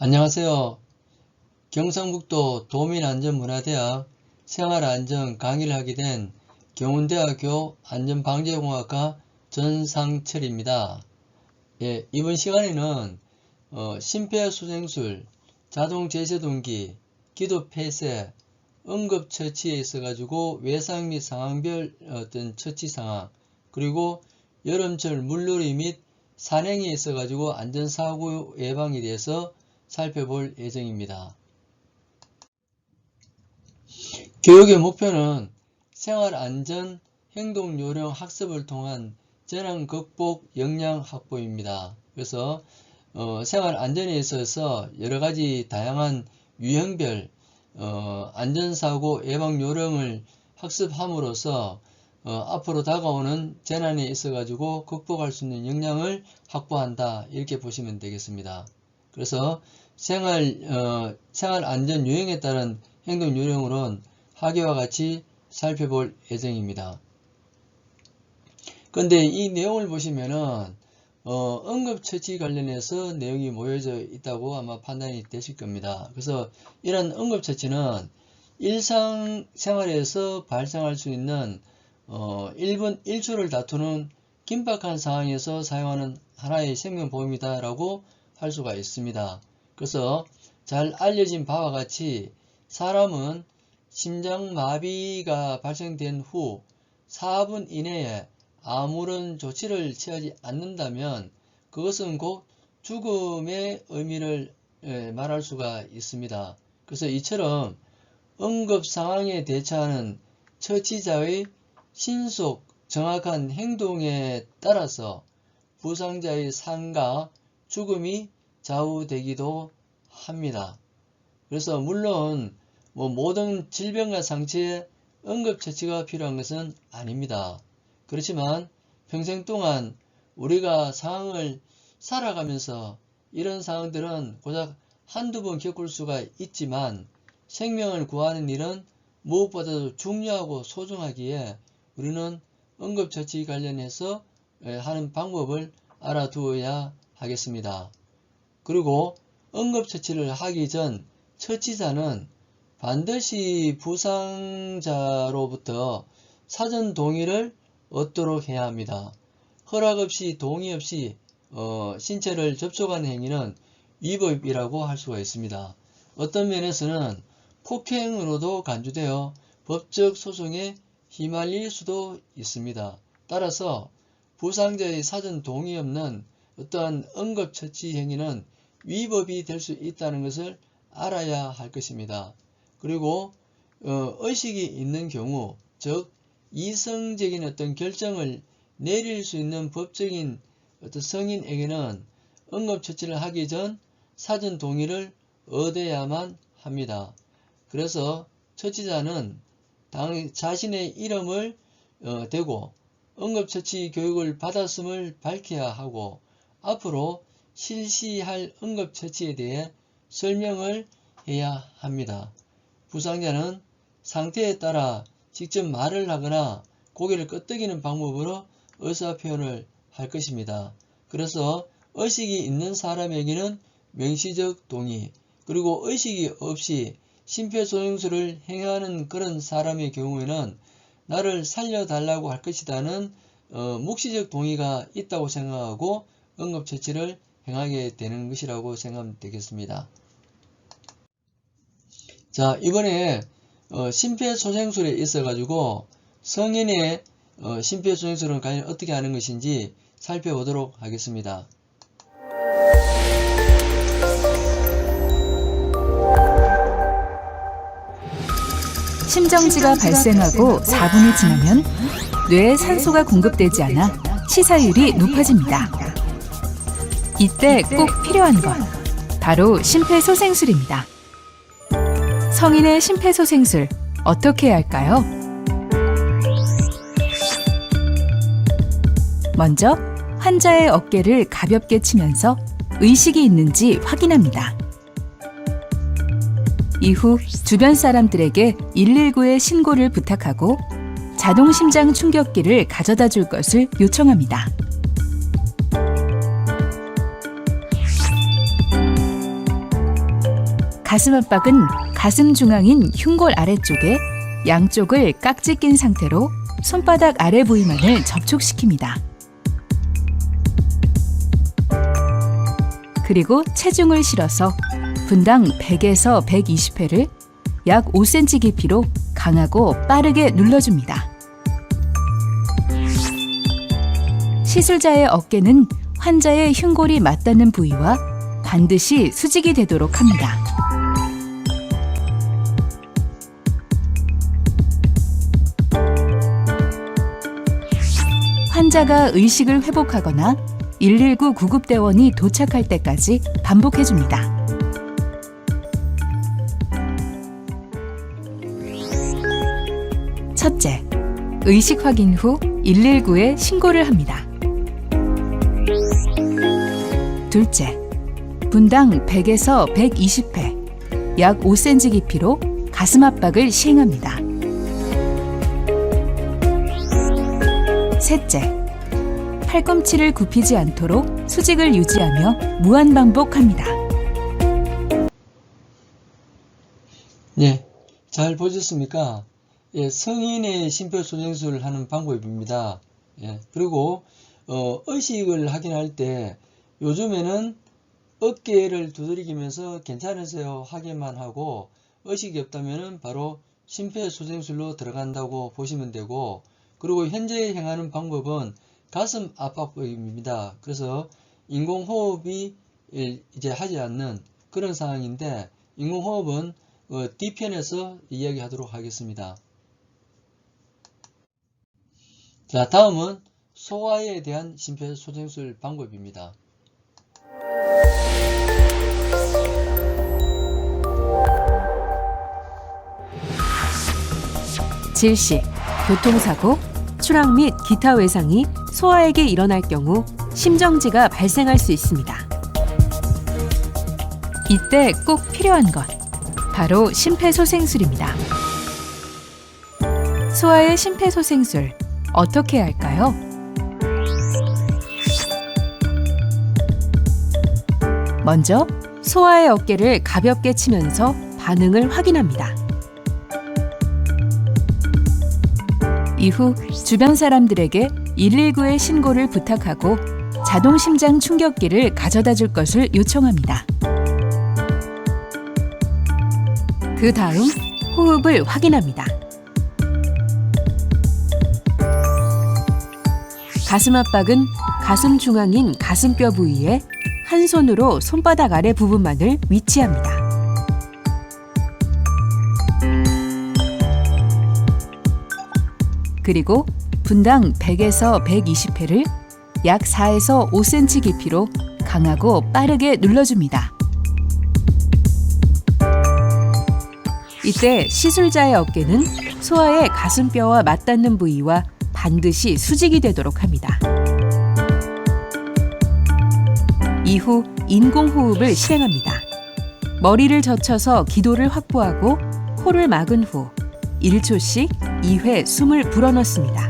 안녕하세요. 경상북도 도민안전문화대학 생활안전 강의를 하게 된 경운대학교 안전방재공학과 전상철입니다. 이번 시간에는 심폐소생술, 자동제세동기, 기도폐쇄, 응급처치에 있어가지고 외상 및 상황별 어떤 처치 상황, 그리고 여름철 물놀이 및 산행에 있어가지고 안전사고 예방에 대해서 살펴볼 예정입니다. 교육의 목표는 생활안전 행동요령 학습을 통한 재난 극복 역량 확보입니다. 그래서 생활안전에 있어서 여러가지 다양한 유형별 안전사고 예방요령을 학습함으로써 앞으로 다가오는 재난에 있어가지고 극복할 수 있는 역량을 확보한다, 이렇게 보시면 되겠습니다. 그래서 생활안전 유형에 따른 행동 요령으로는 하계와 같이 살펴볼 예정입니다. 그런데 이 내용을 보시면은 응급처치 관련해서 내용이 모여져 있다고 아마 판단이 되실 겁니다. 그래서 이런 응급처치는 일상생활에서 발생할 수 있는 1분 1초를 다투는 긴박한 상황에서 사용하는 하나의 생명보험이다 라고 할 수가 있습니다. 그래서 잘 알려진 바와 같이 사람은 심장마비가 발생된 후 4분 이내에 아무런 조치를 취하지 않는다면 그것은 곧 죽음의 의미를 말할 수가 있습니다. 그래서 이처럼 응급 상황에 대처하는 처치자의 신속 정확한 행동에 따라서 부상자의 삶과 죽음이 좌우되기도 합니다. 그래서 물론 모든 질병과 상처에 응급처치가 필요한 것은 아닙니다. 그렇지만 평생 동안 우리가 상황을 살아가면서 이런 상황들은 고작 한두 번 겪을 수가 있지만 생명을 구하는 일은 무엇보다도 중요하고 소중하기에 우리는 응급처치 관련해서 하는 방법을 알아두어야 하겠습니다. 그리고 응급처치를 하기 전 처치자는 반드시 부상자로부터 사전 동의를 얻도록 해야 합니다. 허락 없이 동의 없이 신체를 접촉하는 행위는 위법이라고 할 수가 있습니다. 어떤 면에서는 폭행으로도 간주되어 법적 소송에 휘말릴 수도 있습니다. 따라서 부상자의 사전 동의 없는 어떠한 응급처치 행위는 위법이 될 수 있다는 것을 알아야 할 것입니다. 그리고 의식이 있는 경우, 즉 이성적인 어떤 결정을 내릴 수 있는 법적인 어떤 성인에게는 응급처치를 하기 전 사전 동의를 얻어야만 합니다. 그래서 처치자는 자신의 이름을 대고 응급처치 교육을 받았음을 밝혀야 하고 앞으로 실시할 응급처치에 대해 설명을 해야 합니다. 부상자는 상태에 따라 직접 말을 하거나 고개를 끄덕이는 방법으로 의사표현을 할 것입니다. 그래서 의식이 있는 사람에게는 명시적 동의, 그리고 의식이 없이 심폐소생술을 행하는 그런 사람의 경우에는 나를 살려달라고 할 것이라는 묵시적 동의가 있다고 생각하고 응급처치를 행하게 되는 것이라고 생각하면 되겠습니다. 자, 이번에 심폐소생술에 있어가지고 성인의 심폐소생술은 과연 어떻게 하는 것인지 살펴보도록 하겠습니다. 심정지가 발생하고 4분이 지나면 뇌에 산소가 공급되지 않아 치사율이 높아집니다. 이때 꼭 필요한 것, 바로 심폐소생술입니다. 성인의 심폐소생술, 어떻게 해야 할까요? 먼저 환자의 어깨를 가볍게 치면서 의식이 있는지 확인합니다. 이후 주변 사람들에게 119에 신고를 부탁하고 자동심장 충격기를 가져다 줄 것을 요청합니다. 가슴 압박은 가슴 중앙인 흉골 아래쪽에 양쪽을 깍지 낀 상태로 손바닥 아래 부위만을 접촉시킵니다. 그리고 체중을 실어서 분당 100에서 120회를 약 5cm 깊이로 강하고 빠르게 눌러줍니다. 시술자의 어깨는 환자의 흉골이 맞닿는 부위와 반드시 수직이 되도록 합니다. 환자가 의식을 회복하거나 119 구급대원이 도착할 때까지 반복해줍니다. 첫째, 의식 확인 후 119에 신고를 합니다. 둘째, 분당 100에서 120회, 약 5cm 깊이로 가슴 압박을 시행합니다. 셋째, 팔꿈치를 굽히지 않도록 수직을 유지하며 무한 반복합니다. 네, 잘 보셨습니까? 예, 성인의 심폐소생술을 하는 방법입니다. 예, 그리고 의식을 확인할 때 요즘에는 어깨를 두드리면서 괜찮으세요 하기만 하고 의식이 없다면 바로 심폐소생술로 들어간다고 보시면 되고, 그리고 현재 행하는 방법은 가슴 압박법입니다. 그래서 인공호흡이 이제 하지 않는 그런 상황인데, 인공호흡은 뒤편에서 이야기하도록 하겠습니다. 자, 다음은 소화에 대한 심폐소생술 방법입니다. 질식, 교통사고, 추락 및 기타 외상이 소아에게 일어날 경우 심정지가 발생할 수 있습니다. 이때 꼭 필요한 것, 바로 심폐소생술입니다. 소아의 심폐소생술, 어떻게 해야 할까요? 먼저 소아의 어깨를 가볍게 치면서 반응을 확인합니다. 이후 주변 사람들에게 119에 신고를 부탁하고 자동심장 충격기를 가져다 줄 것을 요청합니다. 그 다음 호흡을 확인합니다. 가슴 압박은 가슴 중앙인 가슴뼈 부위에 한 손으로 손바닥 아래 부분만을 위치합니다. 그리고 분당 100에서 120회를 약 4에서 5cm 깊이로 강하고 빠르게 눌러줍니다. 이때 시술자의 어깨는 소아의 가슴뼈와 맞닿는 부위와 반드시 수직이 되도록 합니다. 이후 인공호흡을 실행합니다. 머리를 젖혀서 기도를 확보하고 코를 막은 후 1초씩 2회 숨을 불어넣습니다.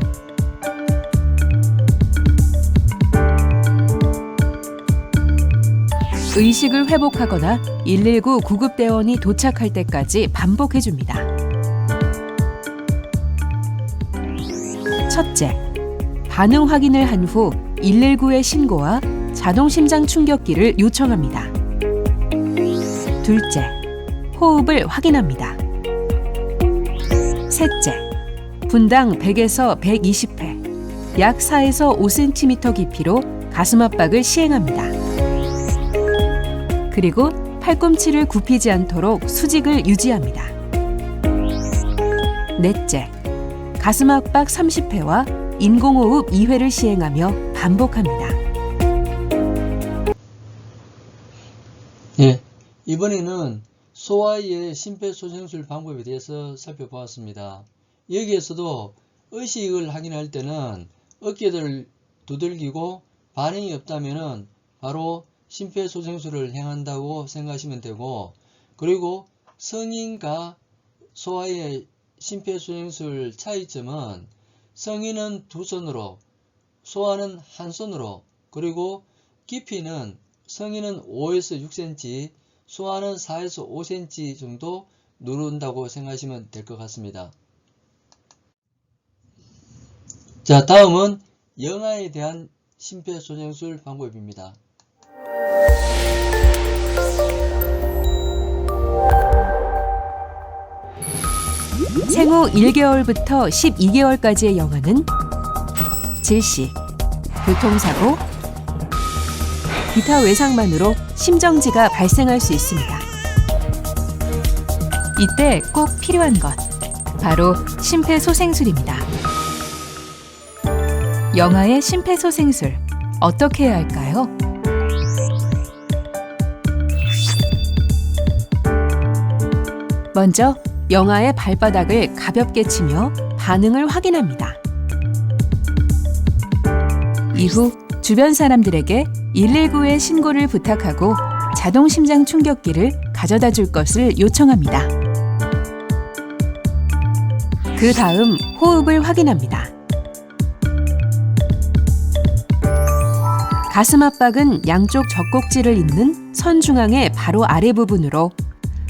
의식을 회복하거나 119 구급대원이 도착할 때까지 반복해줍니다. 첫째, 반응 확인을 한 후 119에 신고와 자동심장 충격기를 요청합니다. 둘째, 호흡을 확인합니다. 셋째, 분당 100에서 120회, 약 4에서 5cm 깊이로 가슴 압박을 시행합니다. 그리고 팔꿈치를 굽히지 않도록 수직을 유지합니다. 넷째, 가슴 압박 30회와 인공호흡 2회를 시행하며 반복합니다. 예, 이번에는 소아의 심폐소생술 방법에 대해서 살펴보았습니다. 여기에서도 의식을 확인할 때는 어깨를 두들기고 반응이 없다면 바로 심폐소생술을 행한다고 생각하시면 되고, 그리고 성인과 소아의 심폐소생술 차이점은 성인은 두 손으로, 소아는 한 손으로, 그리고 깊이는 성인은 5에서 6cm, 소화는 4에서 5cm 정도 누른다고 생각하시면 될 것 같습니다. 자, 다음은 영아에 대한 심폐소생술 방법입니다. 생후 1개월부터 12개월까지의 영아는 질식, 교통사고, 기타 외상만으로 심정지가 발생할 수 있습니다. 이때 꼭 필요한 것, 바로 심폐소생술입니다. 영아의 심폐소생술, 어떻게 해야 할까요? 먼저 영아의 발바닥을 가볍게 치며 반응을 확인합니다. 이후 주변 사람들에게 119에 신고를 부탁하고 자동심장 충격기를 가져다 줄 것을 요청합니다. 그 다음 호흡을 확인합니다. 가슴 압박은 양쪽 젖꼭지를 잇는 선 중앙의 바로 아래 부분으로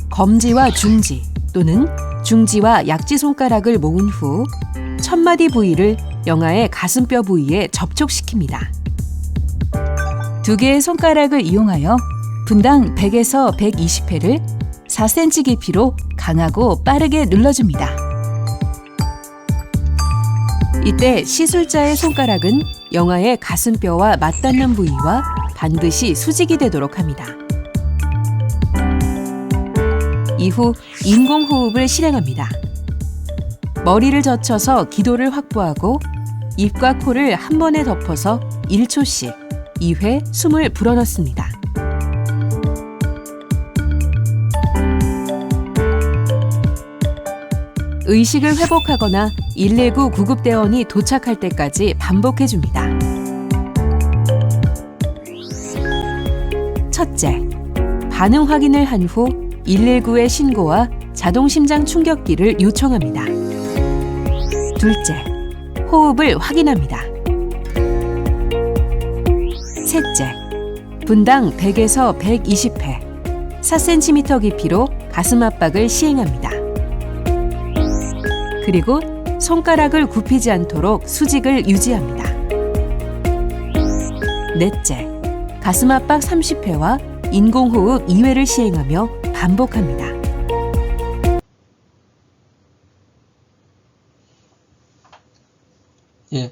검지와 중지 또는 중지와 약지 손가락을 모은 후 첫마디 부위를 영아의 가슴뼈 부위에 접촉시킵니다. 두 개의 손가락을 이용하여 분당 100에서 120회를 4cm 깊이로 강하고 빠르게 눌러줍니다. 이때 시술자의 손가락은 영아의 가슴뼈와 맞닿는 부위와 반드시 수직이 되도록 합니다. 이후 인공호흡을 실행합니다. 머리를 젖혀서 기도를 확보하고 입과 코를 한 번에 덮어서 1초씩 2회 숨을 불어넣습니다. 의식을 회복하거나 119 구급대원이 도착할 때까지 반복해줍니다. 첫째, 반응 확인을 한 후 119의 신고와 자동심장 충격기를 요청합니다. 둘째, 호흡을 확인합니다. 셋째, 분당 100에서 120회, 4cm 깊이로 가슴 압박을 시행합니다. 그리고 손가락을 굽히지 않도록 수직을 유지합니다. 넷째, 가슴 압박 30회와 인공호흡 2회를 시행하며 반복합니다. 예,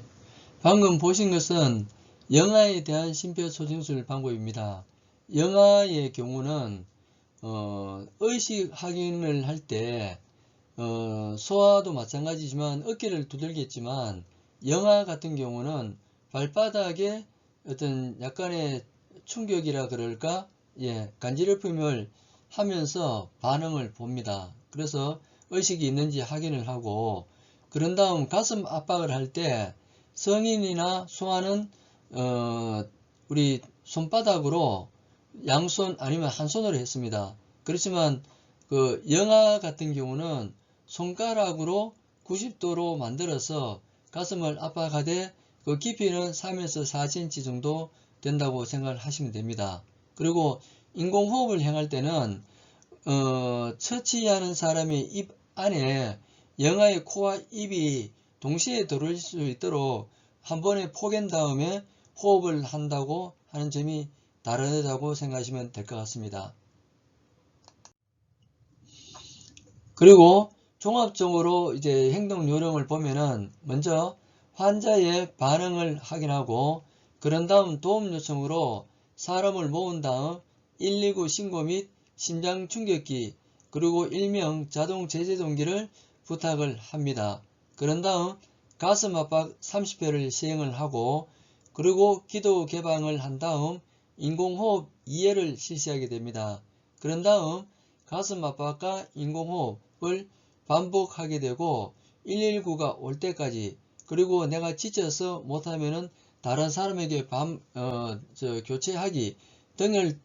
방금 보신 것은 영아에 대한 심폐소생술 방법입니다. 영아의 경우는 의식 확인을 할 때 소아도 마찬가지지만 어깨를 두들겠지만 영아 같은 경우는 발바닥에 어떤 약간의 충격이라 그럴까, 간지럽힘을 하면서 반응을 봅니다. 그래서 의식이 있는지 확인을 하고, 그런 다음 가슴 압박을 할 때 성인이나 소아는 우리 손바닥으로 양손 아니면 한 손으로 했습니다. 그렇지만 그 영아 같은 경우는 손가락으로 90도로 만들어서 가슴을 압박하되 그 깊이는 3에서 4cm 정도 된다고 생각을 하시면 됩니다. 그리고 인공호흡을 행할 때는 처치하는 사람의 입 안에 영아의 코와 입이 동시에 들어올 수 있도록 한 번에 포갠 다음에 호흡을 한다고 하는 점이 다르다고 생각하시면 될 것 같습니다. 그리고 종합적으로 이제 행동 요령을 보면은 먼저 환자의 반응을 확인하고 그런 다음 도움 요청으로 사람을 모은 다음 119 신고 및 심장 충격기 그리고 일명 자동 제재동기를 부탁을 합니다. 그런 다음 가슴 압박 30회를 시행을 하고 그리고 기도 개방을 한 다음 인공호흡 2회를 실시하게 됩니다. 그런 다음 가슴 압박과 인공호흡을 반복하게 되고 119가 올 때까지, 그리고 내가 지쳐서 못하면은 다른 사람에게 교체하기 등을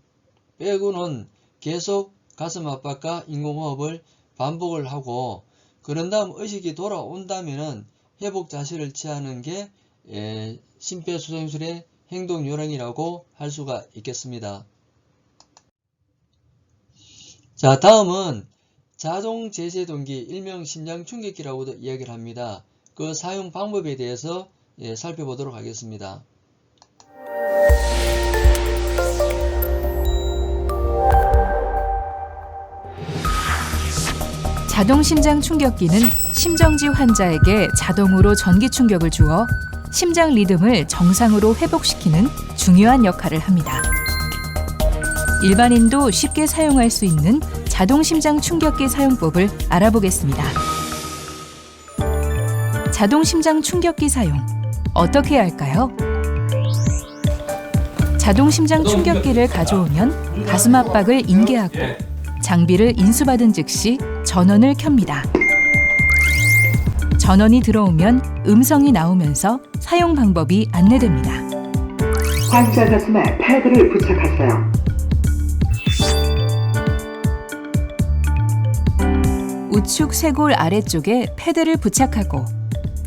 빼고는 계속 가슴 압박과 인공호흡을 반복을 하고, 그런 다음 의식이 돌아온다면은 회복 자세를 취하는 게 심폐소생술의 행동 요령이라고 할 수가 있겠습니다. 자, 다음은 자동 제세동기, 일명 심장충격기라고도 이야기를 합니다. 그 사용 방법에 대해서 살펴보도록 하겠습니다. 자동 심장 충격기는 심정지 환자에게 자동으로 전기 충격을 주어 심장 리듬을 정상으로 회복시키는 중요한 역할을 합니다. 일반인도 쉽게 사용할 수 있는 자동 심장 충격기 사용법을 알아보겠습니다. 자동 심장 충격기 사용, 어떻게 해야 할까요? 자동 심장 충격기를 가져오면 가슴 압박을 인계하고 장비를 인수받은 즉시 전원을 켭니다. 전원이 들어오면 음성이 나오면서 사용 방법이 안내됩니다. 환자 가슴에 패드를 부착하세요. 우측 쇄골 아래쪽에 패드를 부착하고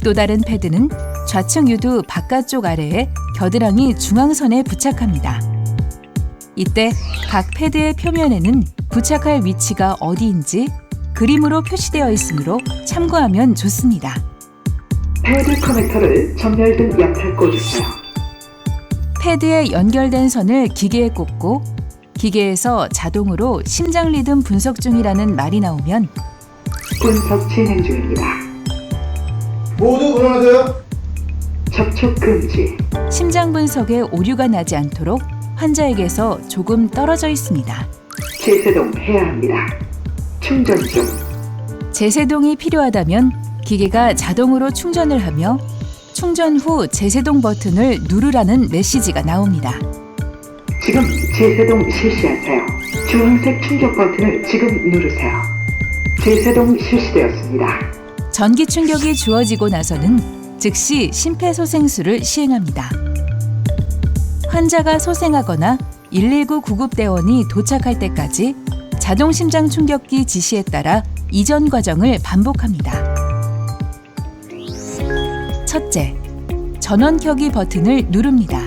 또 다른 패드는 좌측 유두 바깥쪽 아래에 겨드랑이 중앙선에 부착합니다. 이때 각 패드의 표면에는 부착할 위치가 어디인지 그림으로 표시되어 있으므로 참고하면 좋습니다. 패드 커넥터를 전멸등 옆에 꽂으세요. 패드에 연결된 선을 기계에 꽂고 기계에서 자동으로 심장 리듬 분석 중이라는 말이 나오면 분석 진행 중입니다. 모두 일어나세요. 접촉 금지. 심장 분석에 오류가 나지 않도록 환자에게서 조금 떨어져 있습니다. 제세동 해야 합니다. 충전 중. 제세동이 필요하다면 기계가 자동으로 충전을 하며 충전 후 제세동 버튼을 누르라는 메시지가 나옵니다. 지금 제세동 실시하세요. 주황색 충격 버튼을 지금 누르세요. 제세동 실시되었습니다. 전기 충격이 주어지고 나서는 즉시 심폐소생술을 시행합니다. 환자가 소생하거나 119 구급대원이 도착할 때까지 자동 심장 충격기 지시에 따라 이전 과정을 반복합니다. 첫째, 전원 켜기 버튼을 누릅니다.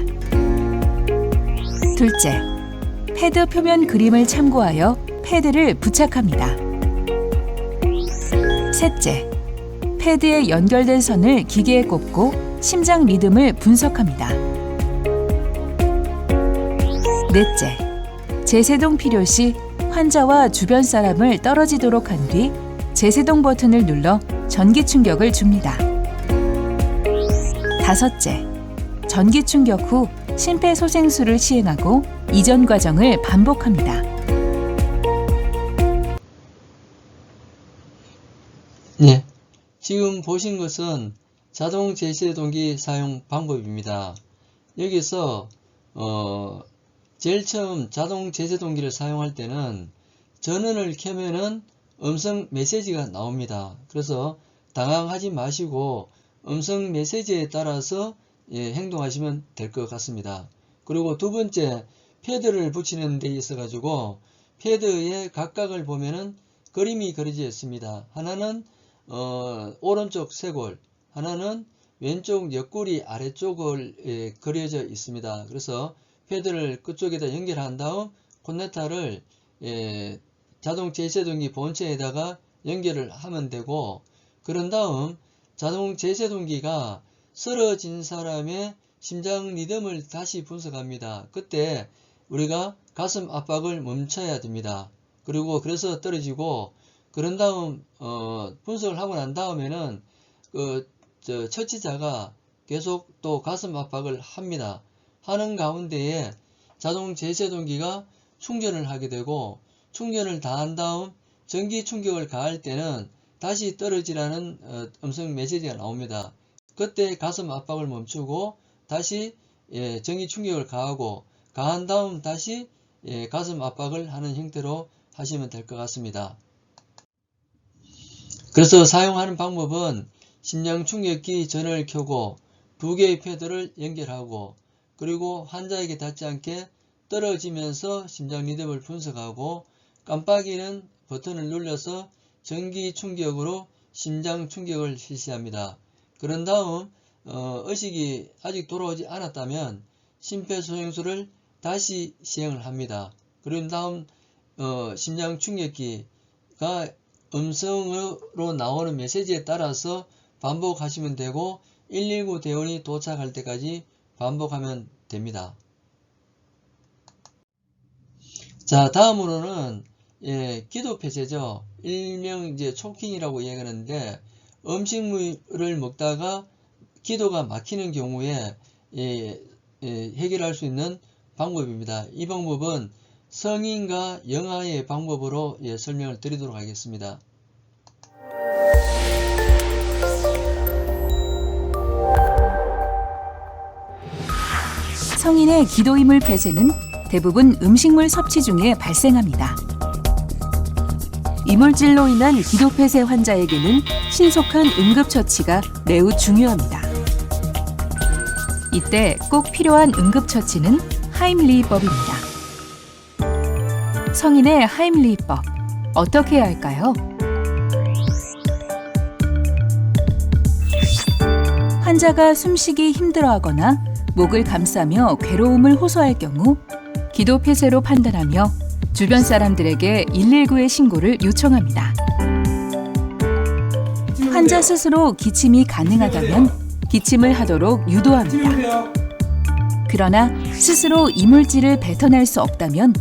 둘째, 패드 표면 그림을 참고하여 패드를 부착합니다. 셋째, 패드에 연결된 선을 기계에 꽂고 심장 리듬을 분석합니다. 넷째, 제세동 필요시 환자와 주변 사람을 떨어지도록 한 뒤 제세동 버튼을 눌러 전기 충격을 줍니다. 다섯째, 전기 충격 후 심폐소생술을 시행하고 이전 과정을 반복합니다. 네, 지금 보신 것은 자동 제세동기 사용 방법입니다. 여기서 제일 처음 자동 제세동기를 사용할 때는 전원을 켜면은 음성 메시지가 나옵니다. 그래서 당황하지 마시고 음성 메시지에 따라서 행동하시면 될 것 같습니다. 그리고 두 번째, 패드를 붙이는 데 있어 가지고 패드의 각각을 보면은 그림이 그려져 있습니다. 하나는 오른쪽 쇄골, 하나는 왼쪽 옆구리 아래쪽을 그려져 있습니다. 그래서 패드를 그쪽에다 연결한 다음 코넥터를 자동 제세동기 본체에다가 연결을 하면 되고, 그런 다음 자동 제세동기가 쓰러진 사람의 심장 리듬을 다시 분석합니다. 그때 우리가 가슴 압박을 멈춰야 됩니다. 그리고 그래서 떨어지고, 그런 다음 분석을 하고 난 다음에는 처치자가 계속 또 가슴 압박을 합니다. 하는 가운데에 자동 제세동기가 충전을 하게 되고, 충전을 다 한 다음 전기 충격을 가할 때는 다시 떨어지라는 음성 메시지가 나옵니다. 그때 가슴 압박을 멈추고 다시 전기 충격을 가하고, 가한 다음 다시 가슴 압박을 하는 형태로 하시면 될 것 같습니다. 그래서 사용하는 방법은 심장 충격기 전원을 켜고 두 개의 패드를 연결하고, 그리고 환자에게 닿지 않게 떨어지면서 심장 리듬을 분석하고, 깜빡이는 버튼을 눌러서 전기 충격으로 심장 충격을 실시합니다. 그런 다음 의식이 아직 돌아오지 않았다면 심폐소생술을 다시 시행을 합니다. 그런 다음 심장 충격기가 음성으로 나오는 메시지에 따라서 반복하시면 되고 119 대원이 도착할 때까지 반복하면 됩니다. 자, 다음으로는 기도폐쇄죠. 일명 이제 초킹이라고 이야기하는데 음식물을 먹다가 기도가 막히는 경우에 해결할 수 있는 방법입니다. 이 방법은 성인과 영아의 방법으로 설명을 드리도록 하겠습니다. 성인의 기도이물 폐쇄는 대부분 음식물 섭취 중에 발생합니다. 이물질로 인한 기도 폐쇄 환자에게는 신속한 응급처치가 매우 중요합니다. 이때 꼭 필요한 응급처치는 하임리히법입니다. 성인의 하임리히법, 어떻게 해야 할까요? 환자가 숨쉬기 힘들어하거나 목을 감싸며 괴로움을 호소할 경우 기도 폐쇄로 판단하며 주변 사람들에게 119에 신고를 요청합니다. 환자 스스로 기침이 가능하다면 기침을 하도록 유도합니다. 그러나 스스로 이물질을 뱉어낼 수 없다면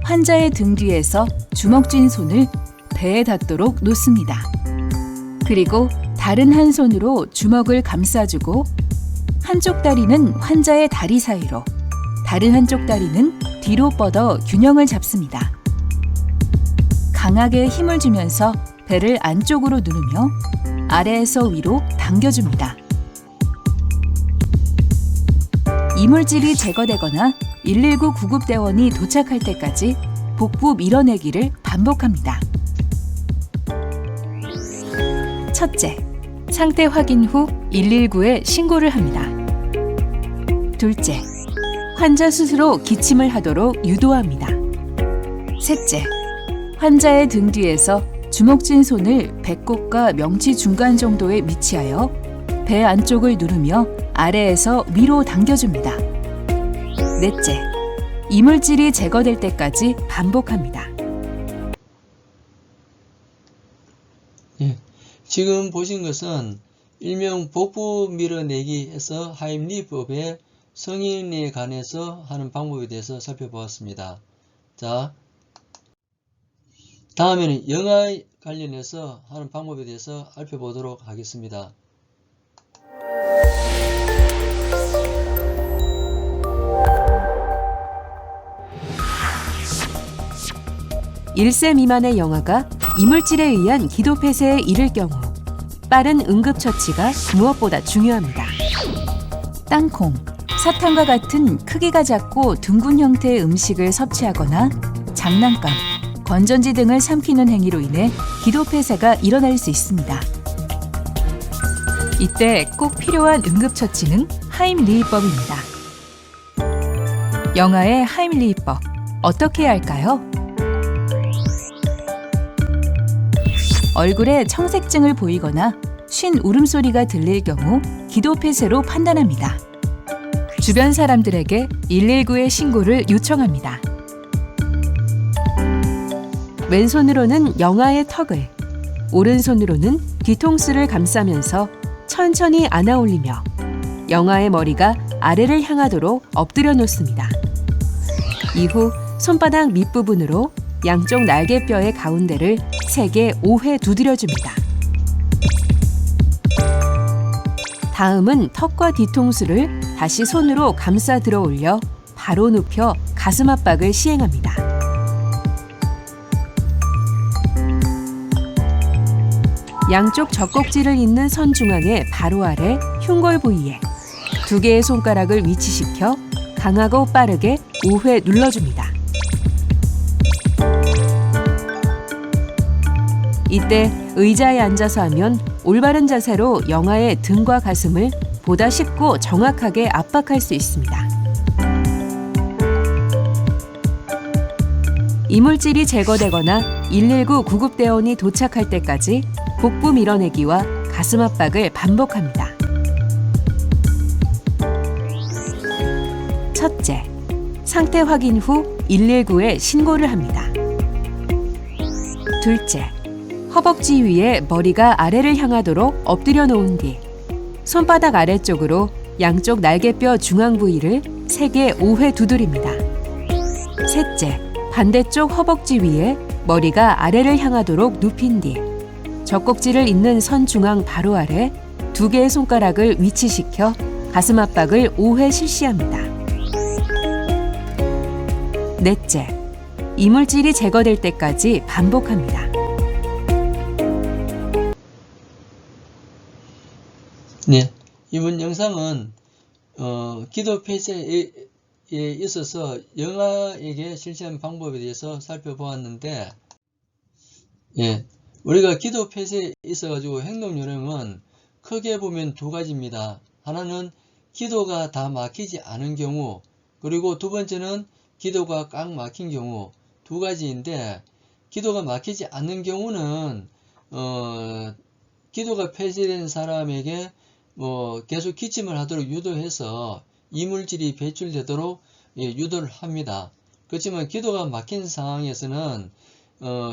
환자의 등 뒤에서 주먹 쥔 손을 배에 닿도록 놓습니다. 그리고 다른 한 손으로 주먹을 감싸주고 한쪽 다리는 환자의 다리 사이로, 다른 한쪽 다리는 뒤로 뻗어 균형을 잡습니다. 강하게 힘을 주면서 배를 안쪽으로 누르며 아래에서 위로 당겨줍니다. 이물질이 제거되거나 119 구급대원이 도착할 때까지 복부 밀어내기를 반복합니다. 첫째, 상태 확인 후 119에 신고를 합니다. 둘째, 환자 스스로 기침을 하도록 유도합니다. 셋째, 환자의 등 뒤에서 주먹 쥔 손을 배꼽과 명치 중간 정도에 위치하여 배 안쪽을 누르며 아래에서 위로 당겨줍니다. 넷째, 이물질이 제거될 때까지 반복합니다. 지금 보신 것은 일명 복부 밀어내기에서 하임리히법의 성인에 관해서 하는 방법에 대해서 살펴보았습니다. 자, 다음에는 영아 관련해서 하는 방법에 대해서 살펴보도록 하겠습니다. (1세) 미만의 영아가 이물질에 의한 기도 폐쇄에 이를 경우 빠른 응급처치가 무엇보다 중요합니다. 땅콩, 사탕과 같은 크기가 작고 둥근 형태의 음식을 섭취하거나 장난감, 건전지 등을 삼키는 행위로 인해 기도 폐쇄가 일어날 수 있습니다. 이때 꼭 필요한 응급처치는 하임리히법입니다. 영아의 하임리히법, 어떻게 해야 할까요? 얼굴에 청색증을 보이거나 쉰 울음소리가 들릴 경우 기도 폐쇄로 판단합니다. 주변 사람들에게 119에 신고를 요청합니다. 왼손으로는 영아의 턱을, 오른손으로는 뒤통수를 감싸면서 천천히 안아 올리며 영아의 머리가 아래를 향하도록 엎드려 놓습니다. 이후 손바닥 밑부분으로 양쪽 날개뼈의 가운데를 세게 5회 두드려줍니다. 다음은 턱과 뒤통수를 다시 손으로 감싸 들어 올려 바로 눕혀 가슴 압박을 시행합니다. 양쪽 젖꼭지를 잇는 선 중앙의 바로 아래 흉골 부위에 2개의 손가락을 위치시켜 강하고 빠르게 5회 눌러줍니다. 이때 의자에 앉아서 하면 올바른 자세로 영아의 등과 가슴을 보다 쉽고 정확하게 압박할 수 있습니다. 이물질이 제거되거나 119 구급대원이 도착할 때까지 복부 밀어내기와 가슴 압박을 반복합니다. 첫째, 상태 확인 후 119에 신고를 합니다. 둘째, 허벅지 위에 머리가 아래를 향하도록 엎드려 놓은 뒤 손바닥 아래쪽으로 양쪽 날개뼈 중앙 부위를 세게 5회 두드립니다. 셋째, 반대쪽 허벅지 위에 머리가 아래를 향하도록 눕힌 뒤 젖꼭지를 잇는 선 중앙 바로 아래 2개의 손가락을 위치시켜 가슴 압박을 5회 실시합니다. 넷째, 이물질이 제거될 때까지 반복합니다. 네, 이번 영상은 기도 폐쇄에 있어서 영아에게 실시하는 방법에 대해서 살펴보았는데, 예, 우리가 기도 폐쇄에 있어가지고 행동 요령은 크게 보면 두 가지입니다. 하나는 기도가 다 막히지 않은 경우, 그리고 두 번째는 기도가 꽉 막힌 경우, 두 가지인데, 기도가 막히지 않는 경우는 기도가 폐쇄된 사람에게 계속 기침을 하도록 유도해서 이물질이 배출되도록 유도를 합니다. 그렇지만 기도가 막힌 상황에서는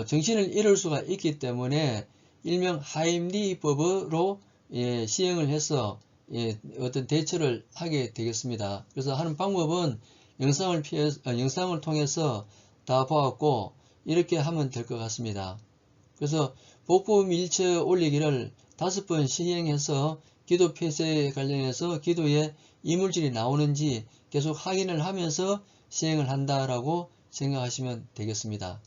정신을 잃을 수가 있기 때문에 일명 하임리법으로 시행을 해서 어떤 대처를 하게 되겠습니다. 그래서 하는 방법은 영상을 통해서 다 보았고, 이렇게 하면 될 것 같습니다. 그래서 복부 밀쳐 올리기를 5번 시행해서 기도 폐쇄에 관련해서 기도에 이물질이 나오는지 계속 확인을 하면서 시행을 한다라고 생각하시면 되겠습니다.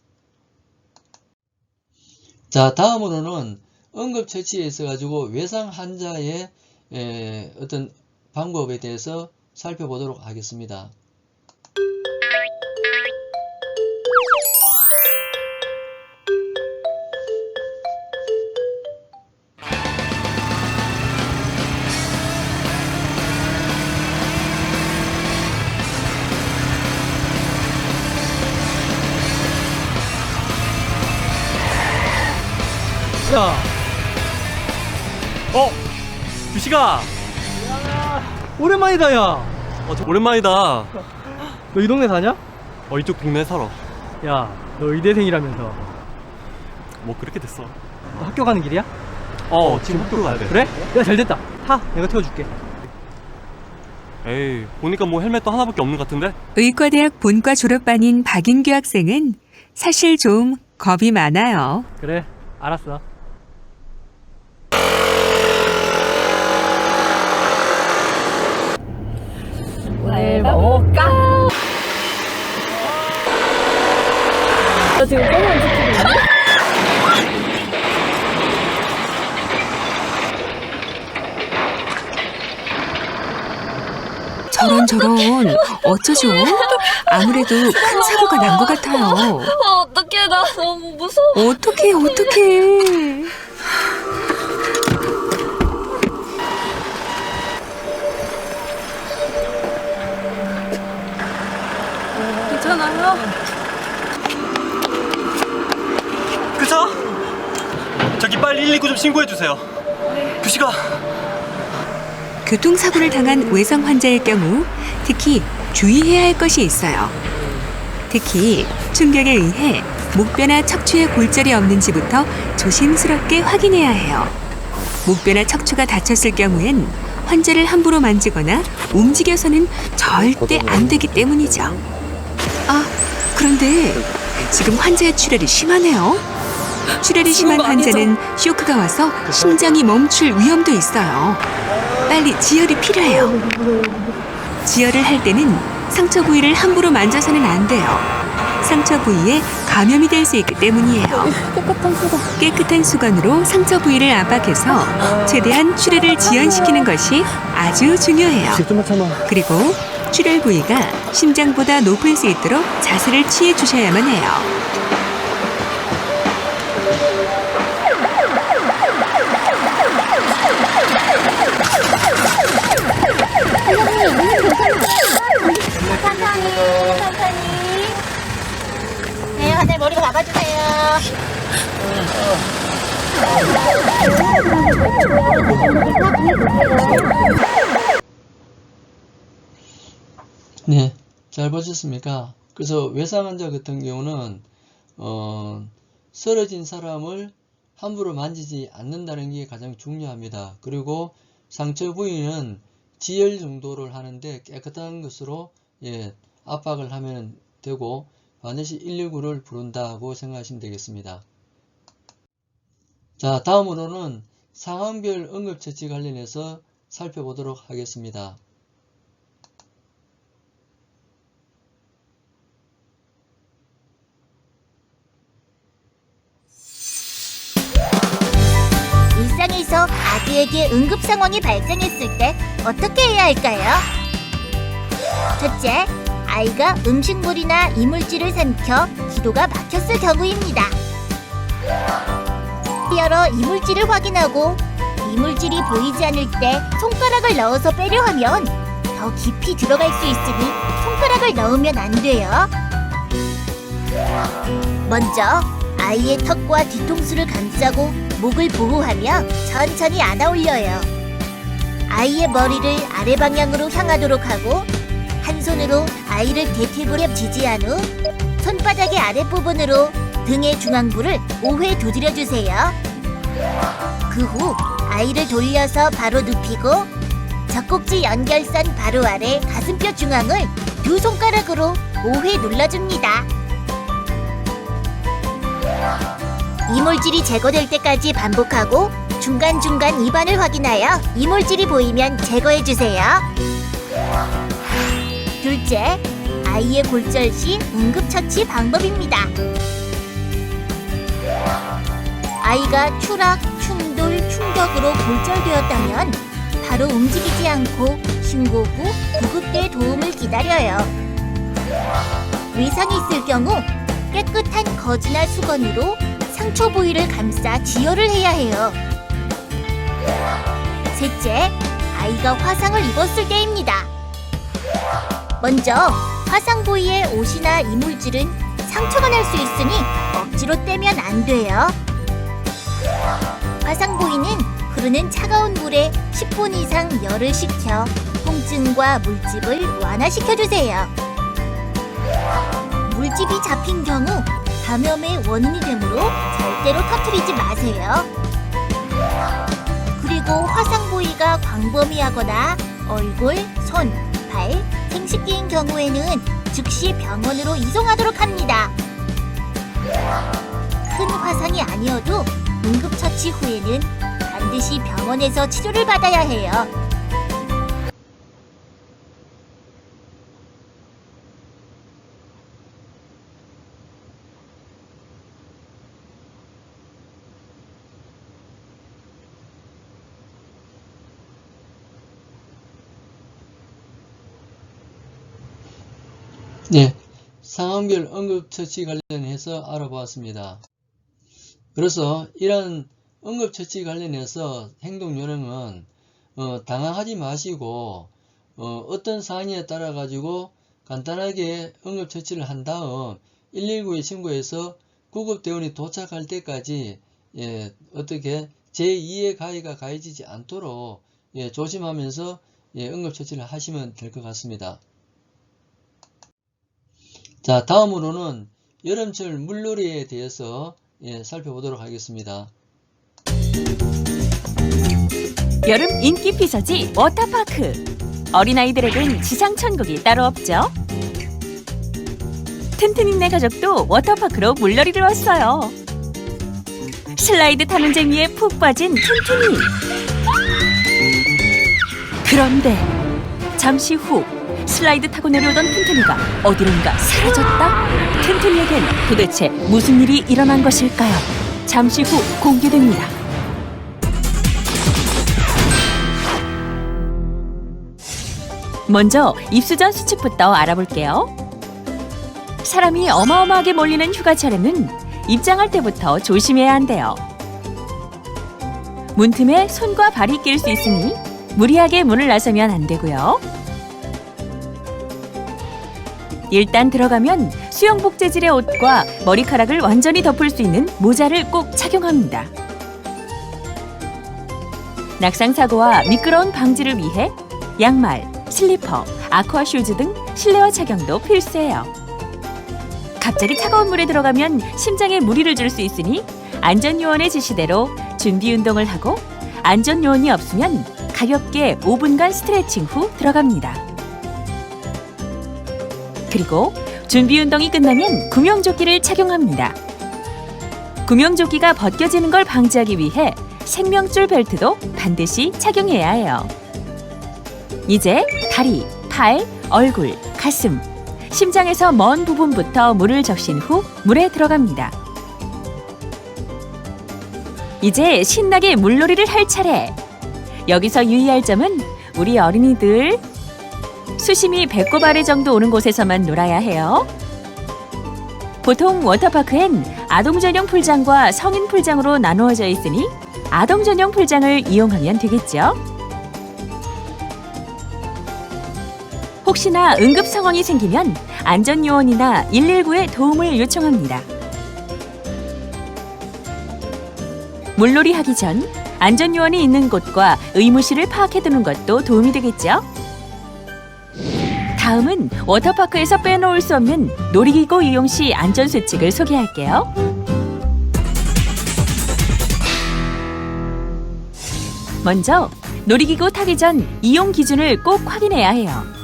자, 다음으로는 응급처치에 있어가지고 외상 환자의 어떤 방법에 대해서 살펴보도록 하겠습니다. 야, 규식아. 오랜만이다, 야. 오랜만이다. 너 이 동네 사냐? 이쪽 동네에 살아. 야, 너 의대생이라면서. 뭐 그렇게 됐어. 너 학교 가는 길이야? 지금 학교 가야 돼. 그래? 야, 잘 됐다. 타, 내가 태워줄게. 에이, 보니까 뭐 헬멧도 하나밖에 없는 것 같은데? 의과대학 본과 졸업반인 박인규 학생은 사실 좀 겁이 많아요. 그래, 알았어. 잘 먹을까? 나 지금 뻥을 찍히고 있네? 저런 어쩌죠? 아무래도 큰 사고가 난 것 같아요. 어떡해, 나 너무 무서워. 어떡해. 괜찮아요? 그쵸? 저기 빨리 119 좀 신고해주세요. 규식아. 교통사고를 당한 외상 환자의 경우 특히 주의해야 할 것이 있어요. 특히 충격에 의해 목뼈나 척추에 골절이 없는지부터 조심스럽게 확인해야 해요. 목뼈나 척추가 다쳤을 경우엔 환자를 함부로 만지거나 움직여서는 절대 안 되기 때문이죠. 그런데 지금 환자의 출혈이 심하네요. 출혈이 심한 환자는 쇼크가 와서 심장이 멈출 위험도 있어요. 빨리 지혈이 필요해요. 지혈을 할 때는 상처 부위를 함부로 만져서는 안 돼요. 상처 부위에 감염이 될 수 있기 때문이에요. 깨끗한 수건으로 상처 부위를 압박해서 최대한 출혈을 지연시키는 것이 아주 중요해요. 그리고 출혈 부위가 심장보다 높을 수 있도록 자세를 취해 주셔야만 해요. 천천히. 네, 환자님 머리가 잡아주세요. 네, 잘 보셨습니까? 그래서 외상 환자 같은 경우는 쓰러진 사람을 함부로 만지지 않는다는 게 가장 중요합니다. 그리고 상처 부위는 지혈 정도를 하는데 깨끗한 것으로 압박을 하면 되고 반드시 119를 부른다고 생각하시면 되겠습니다. 자, 다음으로는 상황별 응급처치 관련해서 살펴보도록 하겠습니다. 일상에서 아기에게 응급 상황이 발생했을 때 어떻게 해야 할까요? 첫째, 아이가 음식물이나 이물질을 삼켜 기도가 막혔을 경우입니다. 여러 이물질을 확인하고 이물질이 보이지 않을 때 손가락을 넣어서 빼려 하면 더 깊이 들어갈 수 있으니 손가락을 넣으면 안 돼요. 먼저 아이의 턱과 뒤통수를 감싸고 목을 보호하며 천천히 안아 올려요. 아이의 머리를 아래 방향으로 향하도록 하고 한 손으로 아이를 대퇴부에 지지한 후 손바닥의 아랫부분으로 등의 중앙부를 5회 두드려주세요. 그 후 아이를 돌려서 바로 눕히고 젖꼭지 연결선 바로 아래 가슴뼈 중앙을 두 손가락으로 5회 눌러줍니다. 이물질이 제거될 때까지 반복하고 중간중간 입안을 확인하여 이물질이 보이면 제거해주세요. 둘째, 아이의 골절 시 응급처치 방법입니다. 아이가 추락, 충돌, 충격으로 골절되었다면 바로 움직이지 않고 신고 후 구급대의 도움을 기다려요. 외상이 있을 경우 깨끗한 거즈나 수건으로 상처 부위를 감싸 지혈을 해야 해요. 셋째, 아이가 화상을 입었을 때입니다. 먼저 화상 부위의 옷이나 이물질은 상처가 날 수 있으니 억지로 떼면 안 돼요. 화상 부위는 흐르는 차가운 물에 10분 이상 열을 식혀 통증과 물집을 완화시켜주세요. 물집이 잡힌 경우 감염의 원인이 되므로 절대로 터뜨리지 마세요. 그리고 화상 부위가 광범위하거나 얼굴, 손, 발, 생식기인 경우에는 즉시 병원으로 이송하도록 합니다. 큰 화상이 아니어도 응급처치 후에는 반드시 병원에서 치료를 받아야 해요. 네, 상황별 응급처치 관련해서 알아보았습니다. 그래서 이런 응급처치 관련해서 행동요령은 당황하지 마시고 어떤 상황에 따라 가지고 간단하게 응급처치를 한 다음 119에 신고해서 구급대원이 도착할 때까지 어떻게 제2의 가해가 가해지지 않도록 조심하면서 응급처치를 하시면 될 것 같습니다. 자, 다음으로는 여름철 물놀이에 대해서 살펴보도록 하겠습니다. 여름 인기 피서지 워터파크. 어린아이들에겐 지상천국이 따로 없죠. 튼튼이네 가족도 워터파크로 물놀이를 왔어요. 슬라이드 타는 재미에 푹 빠진 튼튼이. 그런데 잠시 후 슬라이드 타고 내려오던 튼튼이가 어디론가 사라졌다? 튼튼이에겐 도대체 무슨 일이 일어난 것일까요? 잠시 후 공개됩니다. 먼저 입수 전 수칙부터 알아볼게요. 사람이 어마어마하게 몰리는 휴가철에는 입장할 때부터 조심해야 한대요. 문틈에 손과 발이 낄 수 있으니 무리하게 문을 나서면 안 되고요. 일단 들어가면 수영복 재질의 옷과 머리카락을 완전히 덮을 수 있는 모자를 꼭 착용합니다. 낙상 사고와 미끄러운 방지를 위해 양말, 슬리퍼, 아쿠아 슈즈 등 실내화 착용도 필수예요. 갑자기 차가운 물에 들어가면 심장에 무리를 줄 수 있으니 안전요원의 지시대로 준비 운동을 하고 안전요원이 없으면 가볍게 5분간 스트레칭 후 들어갑니다. 그리고 준비 운동이 끝나면 구명조끼를 착용합니다. 구명조끼가 벗겨지는 걸 방지하기 위해 생명줄 벨트도 반드시 착용해야 해요. 이제 다리, 팔, 얼굴, 가슴, 심장에서 먼 부분부터 물을 적신 후 물에 들어갑니다. 이제 신나게 물놀이를 할 차례. 여기서 유의할 점은 우리 어린이들 수심이 배꼽 아래 정도 오는 곳에서만 놀아야 해요. 보통 워터파크엔 아동 전용 풀장과 성인 풀장으로 나누어져 있으니 아동 전용 풀장을 이용하면 되겠죠. 혹시나 응급 상황이 생기면 안전요원이나 119에 도움을 요청합니다. 물놀이 하기 전 안전요원이 있는 곳과 의무실을 파악해두는 것도 도움이 되겠죠. 다음은 워터파크에서 빼놓을 수 없는 놀이기구 이용 시 안전수칙을 소개할게요. 먼저 놀이기구 타기 전 이용 기준을 꼭 확인해야 해요.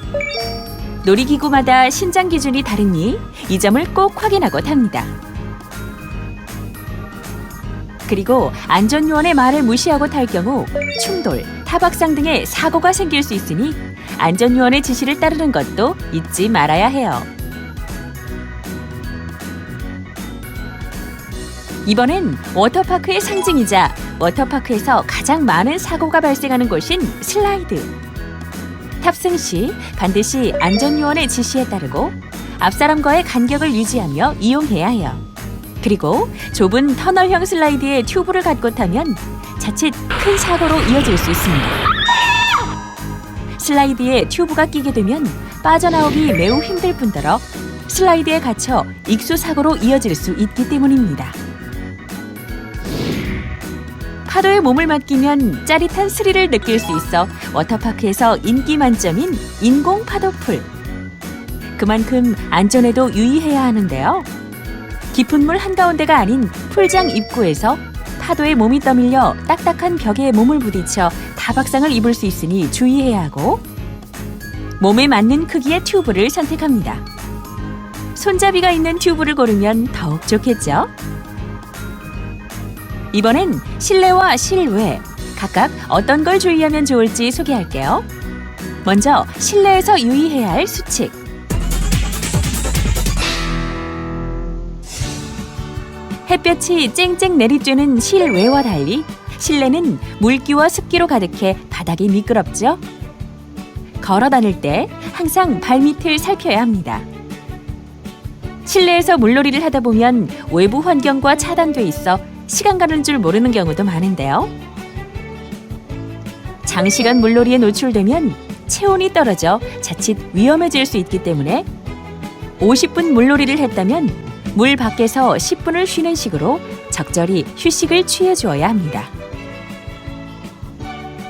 놀이기구마다 신장 기준이 다르니 이 점을 꼭 확인하고 탑니다. 그리고 안전요원의 말을 무시하고 탈 경우 충돌, 타박상 등의 사고가 생길 수 있으니 안전요원의 지시를 따르는 것도 잊지 말아야 해요. 이번엔 워터파크의 상징이자 워터파크에서 가장 많은 사고가 발생하는 곳인 슬라이드. 탑승 시 반드시 안전요원의 지시에 따르고 앞사람과의 간격을 유지하며 이용해야 해요. 그리고 좁은 터널형 슬라이드에 튜브를 갖고 타면 자칫 큰 사고로 이어질 수 있습니다. 슬라이드에 튜브가 끼게 되면 빠져나오기 매우 힘들 뿐더러 슬라이드에 갇혀 익수 사고로 이어질 수 있기 때문입니다. 파도에 몸을 맡기면 짜릿한 스릴을 느낄 수 있어 워터파크에서 인기 만점인 인공 파도풀. 그만큼 안전에도 유의해야 하는데요. 깊은 물 한가운데가 아닌 풀장 입구에서 파도에 몸이 떠밀려 딱딱한 벽에 몸을 부딪혀 타박상을 입을 수 있으니 주의해야 하고 몸에 맞는 크기의 튜브를 선택합니다. 손잡이가 있는 튜브를 고르면 더욱 좋겠죠? 이번엔 실내와 실외 각각 어떤 걸 주의하면 좋을지 소개할게요. 먼저 실내에서 유의해야 할 수칙. 햇볕이 쨍쨍 내리쬐는 실외와 달리 실내는 물기와 습기로 가득해 바닥이 미끄럽죠? 걸어 다닐 때 항상 발밑을 살펴야 합니다. 실내에서 물놀이를 하다 보면 외부 환경과 차단돼 있어 시간 가는 줄 모르는 경우도 많은데요. 장시간 물놀이에 노출되면 체온이 떨어져 자칫 위험해질 수 있기 때문에 50분 물놀이를 했다면 물 밖에서 10분을 쉬는 식으로 적절히 휴식을 취해 주어야 합니다.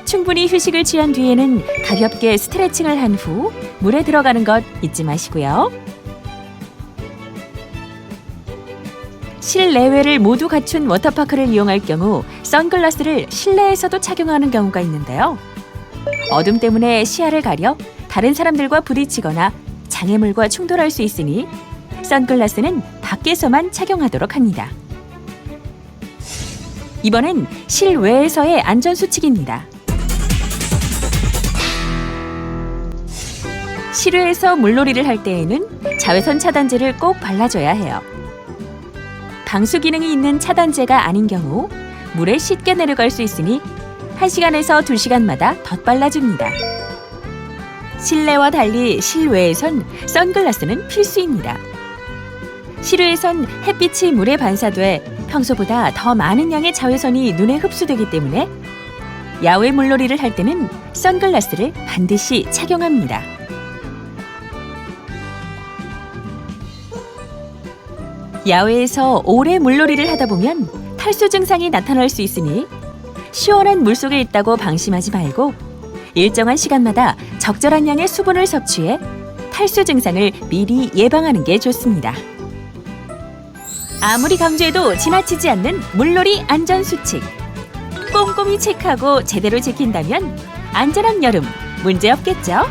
충분히 휴식을 취한 뒤에는 가볍게 스트레칭을 한 후 물에 들어가는 것 잊지 마시고요. 실내외를 모두 갖춘 워터파크를 이용할 경우 선글라스를 실내에서도 착용하는 경우가 있는데요. 어둠 때문에 시야를 가려 다른 사람들과 부딪히거나 장애물과 충돌할 수 있으니 선글라스는 밖에서만 착용하도록 합니다. 이번엔 실외에서의 안전수칙입니다. 실외에서 물놀이를 할 때에는 자외선 차단제를 꼭 발라줘야 해요. 방수 기능이 있는 차단제가 아닌 경우 물에 쉽게 내려갈 수 있으니 1시간에서 2시간마다 덧발라줍니다. 실내와 달리 실외에선 선글라스는 필수입니다. 실외에선 햇빛이 물에 반사돼 평소보다 더 많은 양의 자외선이 눈에 흡수되기 때문에 야외 물놀이를 할 때는 선글라스를 반드시 착용합니다. 야외에서 오래 물놀이를 하다 보면 탈수 증상이 나타날 수 있으니 시원한 물속에 있다고 방심하지 말고 일정한 시간마다 적절한 양의 수분을 섭취해 탈수 증상을 미리 예방하는 게 좋습니다. 아무리 강조해도 지나치지 않는 물놀이 안전수칙. 꼼꼼히 체크하고 제대로 지킨다면 안전한 여름 문제없겠죠?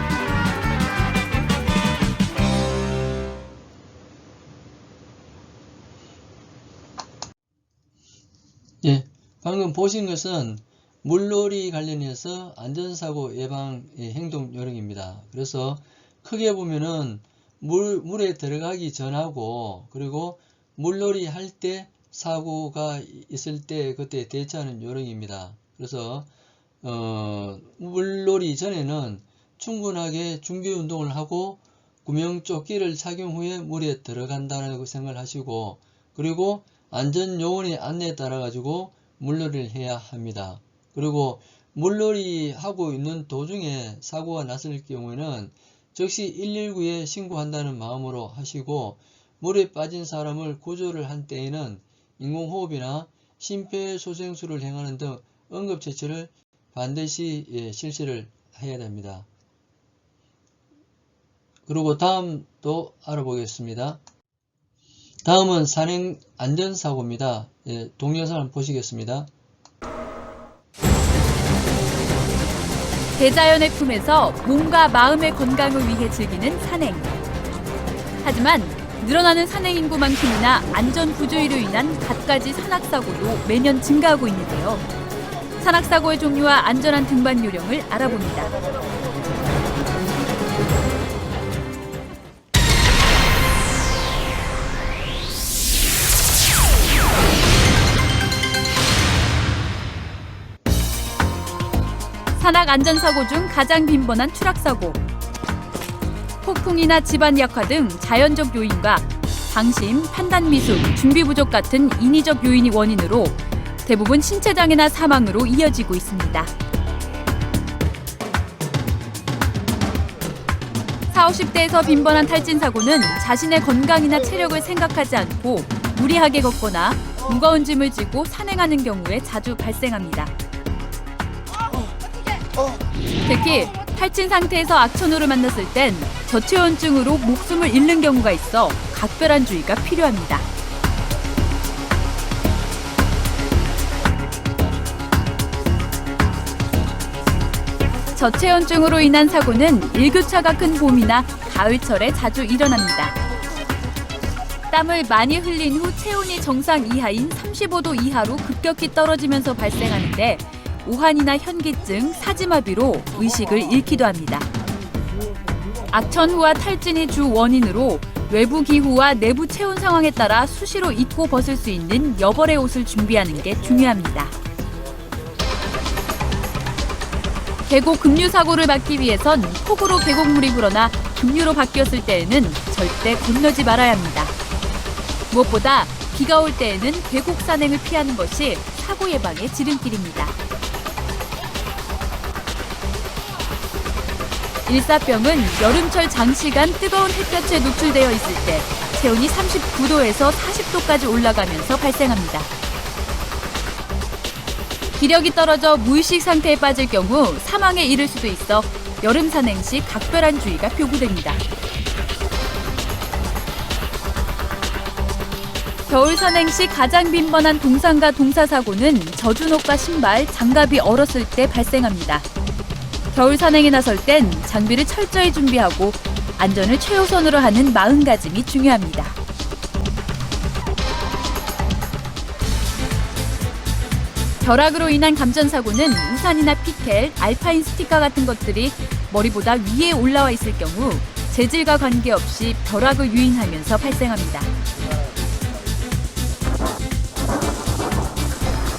예, 방금 보신 것은 물놀이 관련해서 안전사고 예방 행동 요령입니다. 그래서 크게 보면은 물에 들어가기 전하고 그리고 물놀이 할 때 사고가 있을 때 그때 대처하는 요령입니다. 그래서 물놀이 전에는 충분하게 준비 운동을 하고 구명조끼를 착용 후에 물에 들어간다고 생각을 하시고 그리고 안전요원의 안내에 따라 가지고 물놀이를 해야 합니다. 그리고 물놀이 하고 있는 도중에 사고가 났을 경우에는 즉시 119에 신고한다는 마음으로 하시고 물에 빠진 사람을 구조를 한 때에는 인공호흡이나 심폐소생술을 행하는 등 응급처치를 반드시 실시를 해야 됩니다. 그리고 다음도 알아보겠습니다. 다음은 산행 안전사고입니다. 동영상 한번 보시겠습니다. 대자연의 품에서 몸과 마음의 건강을 위해 즐기는 산행. 하지만 늘어나는 산행 인구만큼이나 안전 부조리로 인한 갖가지 산악사고도 매년 증가하고 있는데요. 산악사고의 종류와 안전한 등반 요령을 알아봅니다. 산악 안전사고 중 가장 빈번한 추락사고. 폭풍이나 집안 약화 등 자연적 요인과 방심, 판단 미숙, 준비 부족 같은 인위적 요인이 원인으로 대부분 신체장애나 사망으로 이어지고 있습니다. 40, 50대에서 빈번한 탈진사고는 자신의 건강이나 체력을 생각하지 않고 무리하게 걷거나 무거운 짐을 지고 산행하는 경우에 자주 발생합니다. 특히 탈진 상태에서 악천후를 만났을 땐 저체온증으로 목숨을 잃는 경우가 있어 각별한 주의가 필요합니다. 저체온증으로 인한 사고는 일교차가 큰 봄이나 가을철에 자주 일어납니다. 땀을 많이 흘린 후 체온이 정상 이하인 35도 이하로 급격히 떨어지면서 발생하는데 오한이나 현기증, 사지마비로 의식을 잃기도 합니다. 악천후와 탈진이 주 원인으로 외부 기후와 내부 체온 상황에 따라 수시로 입고 벗을 수 있는 여벌의 옷을 준비하는 게 중요합니다. 계곡 급류 사고를 막기 위해선 폭우로 계곡물이 불어나 급류로 바뀌었을 때에는 절대 건너지 말아야 합니다. 무엇보다 비가 올 때에는 계곡 산행을 피하는 것이 사고 예방의 지름길입니다. 일사병은 여름철 장시간 뜨거운 햇볕에 노출되어 있을 때 체온이 39도에서 40도까지 올라가면서 발생합니다. 기력이 떨어져 무의식 상태에 빠질 경우 사망에 이를 수도 있어 여름 산행 시 각별한 주의가 표구됩니다. 겨울 산행 시 가장 빈번한 동상과 동사사고는 젖은옷과 신발, 장갑이 얼었을 때 발생합니다. 겨울 산행에 나설 땐 장비를 철저히 준비하고 안전을 최우선으로 하는 마음가짐이 중요합니다. 벼락으로 인한 감전사고는 우산이나 피켈, 알파인 스티커 같은 것들이 머리보다 위에 올라와 있을 경우 재질과 관계없이 벼락을 유인하면서 발생합니다.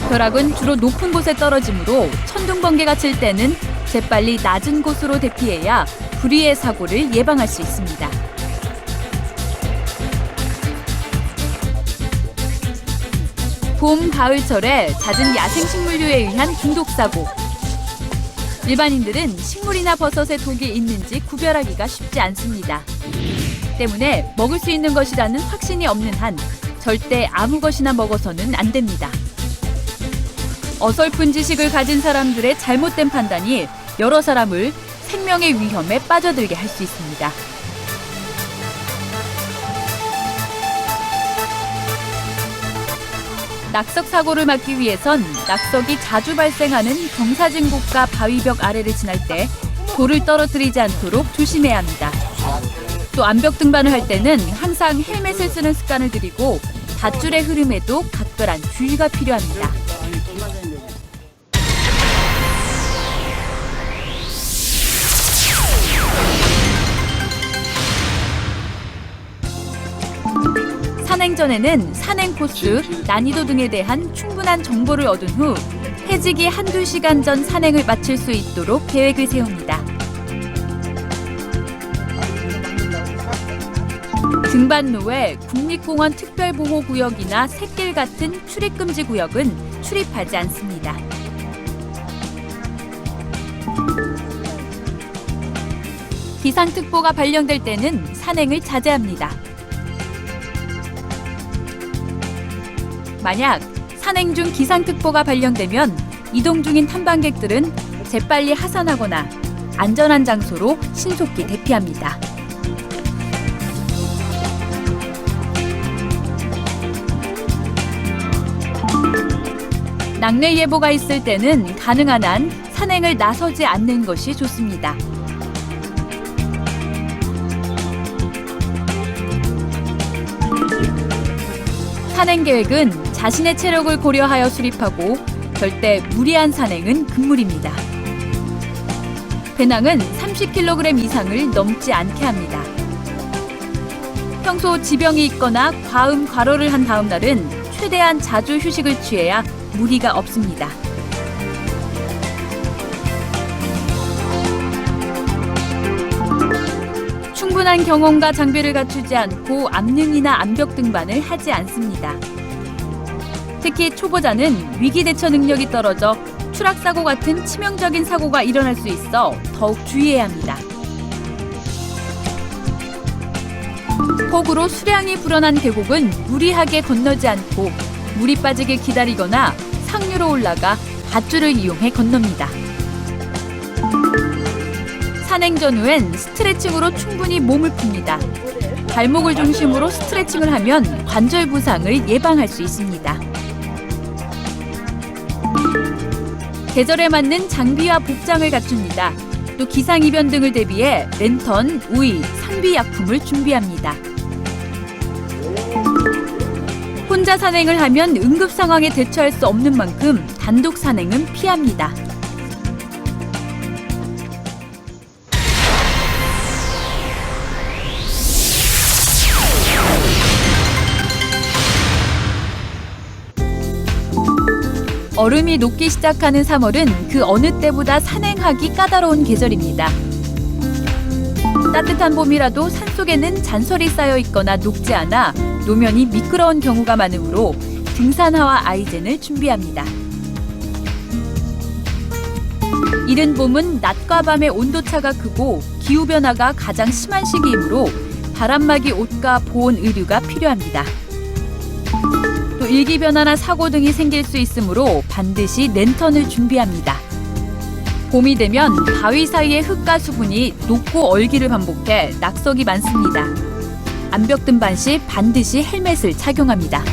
벼락은 주로 높은 곳에 떨어지므로 천둥번개가 칠 때는 재빨리 낮은 곳으로 대피해야 불의의 사고를 예방할 수 있습니다. 봄, 가을철에 잦은 야생식물류에 의한 중독사고. 일반인들은 식물이나 버섯에 독이 있는지 구별하기가 쉽지 않습니다. 때문에 먹을 수 있는 것이라는 확신이 없는 한 절대 아무 것이나 먹어서는 안 됩니다. 어설픈 지식을 가진 사람들의 잘못된 판단이 여러 사람을 생명의 위험에 빠져들게 할 수 있습니다. 낙석 사고를 막기 위해선 낙석이 자주 발생하는 경사진곡과 바위벽 아래를 지날 때 돌을 떨어뜨리지 않도록 조심해야 합니다. 또 암벽 등반을 할 때는 항상 헬멧을 쓰는 습관을 들이고 밧줄의 흐름에도 각별한 주의가 필요합니다. 산행 전에는 산행 코스, 난이도 등에 대한 충분한 정보를 얻은 후 해지기 1~2시간 전 산행을 마칠 수 있도록 계획을 세웁니다. 등반로에 국립공원 특별보호구역이나 샛길 같은 출입금지 구역은 출입하지 않습니다. 기상특보가 발령될 때는 산행을 자제합니다. 만약 산행 중 기상특보가 발령되면 이동 중인 탐방객들은 재빨리 하산하거나 안전한 장소로 신속히 대피합니다. 낙뢰 예보가 있을 때는 가능한 한 산행을 나서지 않는 것이 좋습니다. 산행 계획은 자신의 체력을 고려하여 수립하고 절대 무리한 산행은 금물입니다. 배낭은 30kg 이상을 넘지 않게 합니다. 평소 지병이 있거나 과음 과로를 한 다음 날은 최대한 자주 휴식을 취해야 무리가 없습니다. 충분한 경험과 장비를 갖추지 않고 암릉이나 암벽 등반을 하지 않습니다. 특히 초보자는 위기 대처 능력이 떨어져 추락사고 같은 치명적인 사고가 일어날 수 있어 더욱 주의해야 합니다. 폭우로 수량이 불어난 계곡은 무리하게 건너지 않고 물이 빠지길 기다리거나 상류로 올라가 밧줄을 이용해 건넙니다. 산행 전후엔 스트레칭으로 충분히 몸을 풉니다. 발목을 중심으로 스트레칭을 하면 관절 부상을 예방할 수 있습니다. 계절에 맞는 장비와 복장을 갖춥니다. 또 기상이변 등을 대비해 랜턴, 우의, 상비약품을 준비합니다. 혼자 산행을 하면 응급 상황에 대처할 수 없는 만큼 단독 산행은 피합니다. 얼음이 녹기 시작하는 3월은 그 어느 때보다 산행하기 까다로운 계절입니다. 따뜻한 봄이라도 산속에는 잔설이 쌓여 있거나 녹지 않아 노면이 미끄러운 경우가 많으므로 등산화와 아이젠을 준비합니다. 이른 봄은 낮과 밤의 온도차가 크고 기후변화가 가장 심한 시기이므로 바람막이 옷과 보온 의류가 필요합니다. 또 일기변화나 사고 등이 생길 수 있으므로 반드시 랜턴을 준비합니다. 봄이 되면 바위 사이의 흙과 수분이 녹고 얼기를 반복해 낙석이 많습니다. 암벽 등반 시 반드시 헬멧을 착용합니다.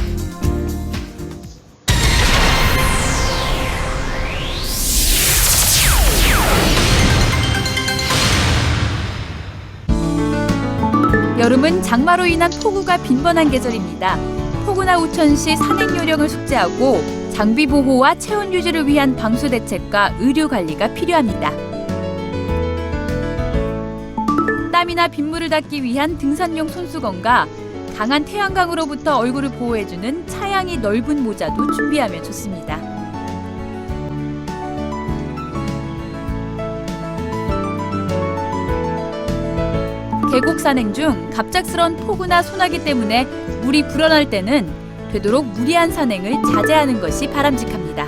여름은 장마로 인한 폭우가 빈번한 계절입니다. 폭우나 우천 시 산행 요령을 숙지하고 장비 보호와 체온 유지를 위한 방수 대책과 의료 관리가 필요합니다. 땀이나 빗물을 닦기 위한 등산용 손수건과 강한 태양광으로부터 얼굴을 보호해주는 차양이 넓은 모자도 준비하면 좋습니다. 계곡 산행 중 갑작스런 폭우나 소나기 때문에 물이 불어날 때는 되도록 무리한 산행을 자제하는 것이 바람직합니다.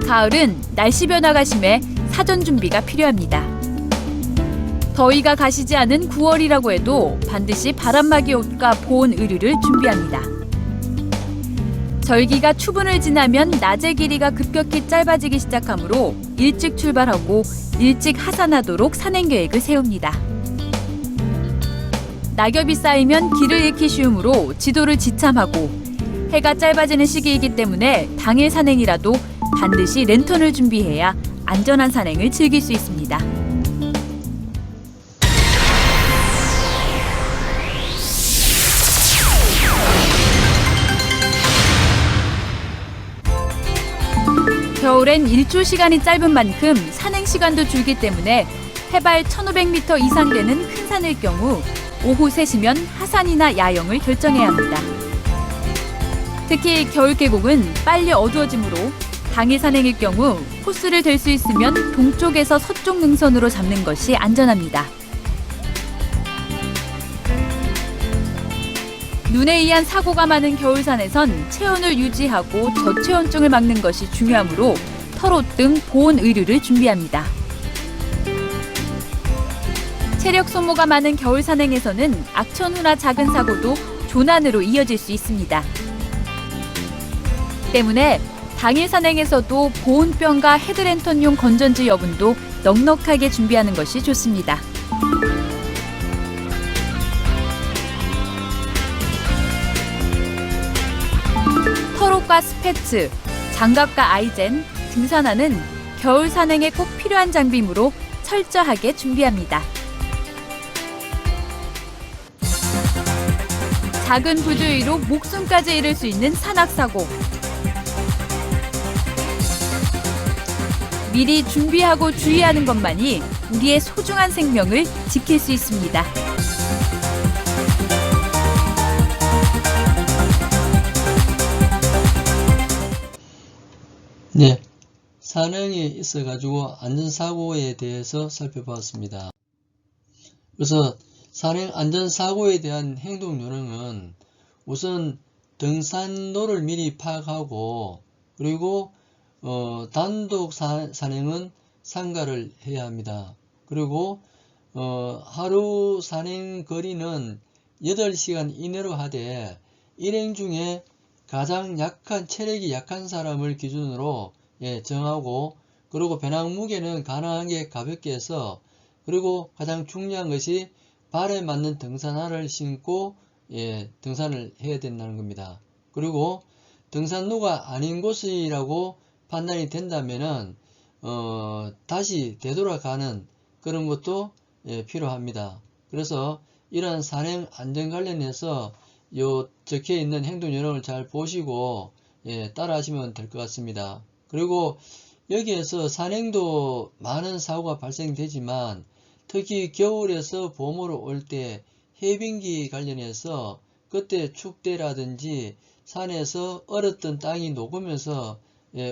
가을은 날씨 변화가 심해 사전 준비가 필요합니다. 더위가 가시지 않은 9월이라고 해도 반드시 바람막이 옷과 보온 의류를 준비합니다. 절기가 추분을 지나면 낮의 길이가 급격히 짧아지기 시작하므로 일찍 출발하고 일찍 하산하도록 산행 계획을 세웁니다. 낙엽이 쌓이면 길을 잃기 쉬우므로 지도를 지참하고 해가 짧아지는 시기이기 때문에 당일 산행이라도 반드시 랜턴을 준비해야 안전한 산행을 즐길 수 있습니다. 겨울엔 일출 시간이 짧은 만큼 산행 시간도 줄기 때문에 해발 1500m 이상 되는 큰 산일 경우 오후 3시면 하산이나 야영을 결정해야 합니다. 특히 겨울 계곡은 빨리 어두워지므로 당일 산행일 경우 코스를 될 수 있으면 동쪽에서 서쪽 능선으로 잡는 것이 안전합니다. 눈에 의한 사고가 많은 겨울산에선 체온을 유지하고 저체온증을 막는 것이 중요하므로 털옷 등 보온 의류를 준비합니다. 체력 소모가 많은 겨울 산행에서는 악천후나 작은 사고도 조난으로 이어질 수 있습니다. 때문에 당일 산행에서도 보온병과 헤드랜턴용 건전지 여분도 넉넉하게 준비하는 것이 좋습니다. 털옷과 스패츠, 장갑과 아이젠, 등산화는 겨울 산행에 꼭 필요한 장비이므로 철저하게 준비합니다. 작은 부주의로 목숨까지 잃을 수 있는 산악사고. 미리 준비하고 주의하는 것만이 우리의 소중한 생명을 지킬 수 있습니다. 네, 산행에 있어가지고 안전사고에 대해서 살펴보았습니다. 그래서 산행 안전사고에 대한 행동 요령은 우선 등산로를 미리 파악하고 그리고 단독 산행은 삼가를 해야 합니다. 그리고 하루 산행 거리는 8시간 이내로 하되 일행 중에 가장 체력이 약한 사람을 기준으로 정하고 그리고 배낭 무게는 가능하게 가볍게 해서 그리고 가장 중요한 것이 발에 맞는 등산화를 신고 등산을 해야 된다는 겁니다. 그리고 등산로가 아닌 곳이라고 판단이 된다면은 다시 되돌아가는 그런 것도 필요합니다. 그래서 이러한 산행 안전 관련해서 적혀 있는 행동 요령을 잘 보시고 따라 하시면 될 것 같습니다. 그리고 여기에서 산행도 많은 사고가 발생되지만 특히 겨울에서 봄으로 올 때 해빙기 관련해서 그때 축대라든지 산에서 얼었던 땅이 녹으면서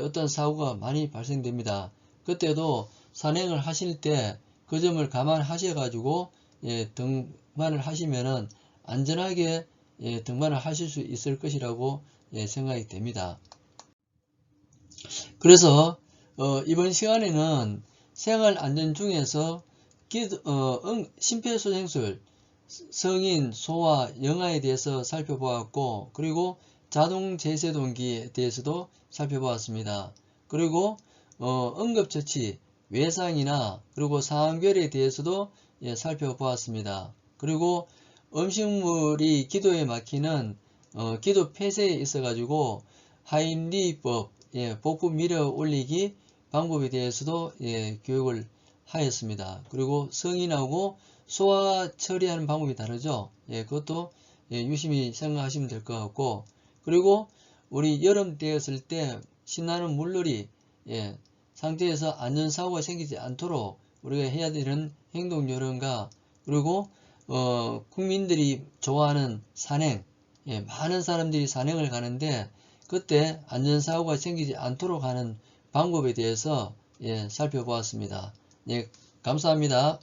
어떤 사고가 많이 발생됩니다. 그때도 산행을 하실 때 그 점을 감안하셔 가지고 등반을 하시면은 안전하게 등반을 하실 수 있을 것이라고 생각이 됩니다. 그래서 이번 시간에는 생활안전 중에서 심폐소생술, 성인, 소아, 영아에 대해서 살펴보았고 그리고 자동제세동기에 대해서도 살펴보았습니다. 그리고 응급처치, 외상이나 그리고 상황별에 대해서도 살펴보았습니다. 그리고 음식물이 기도에 막히는 기도 폐쇄에 있어 가지고 하인리법, 복부 밀어 올리기 방법에 대해서도 교육을 하였습니다. 그리고 성인하고 소화 처리하는 방법이 다르죠. 그것도 유심히 생각하시면 될 것 같고 그리고 우리 여름 되었을 때 신나는 물놀이 상태에서 안전사고가 생기지 않도록 우리가 해야 되는 행동 요령과 그리고 국민들이 좋아하는 산행, 많은 사람들이 산행을 가는데 그때 안전사고가 생기지 않도록 하는 방법에 대해서 살펴보았습니다. 감사합니다.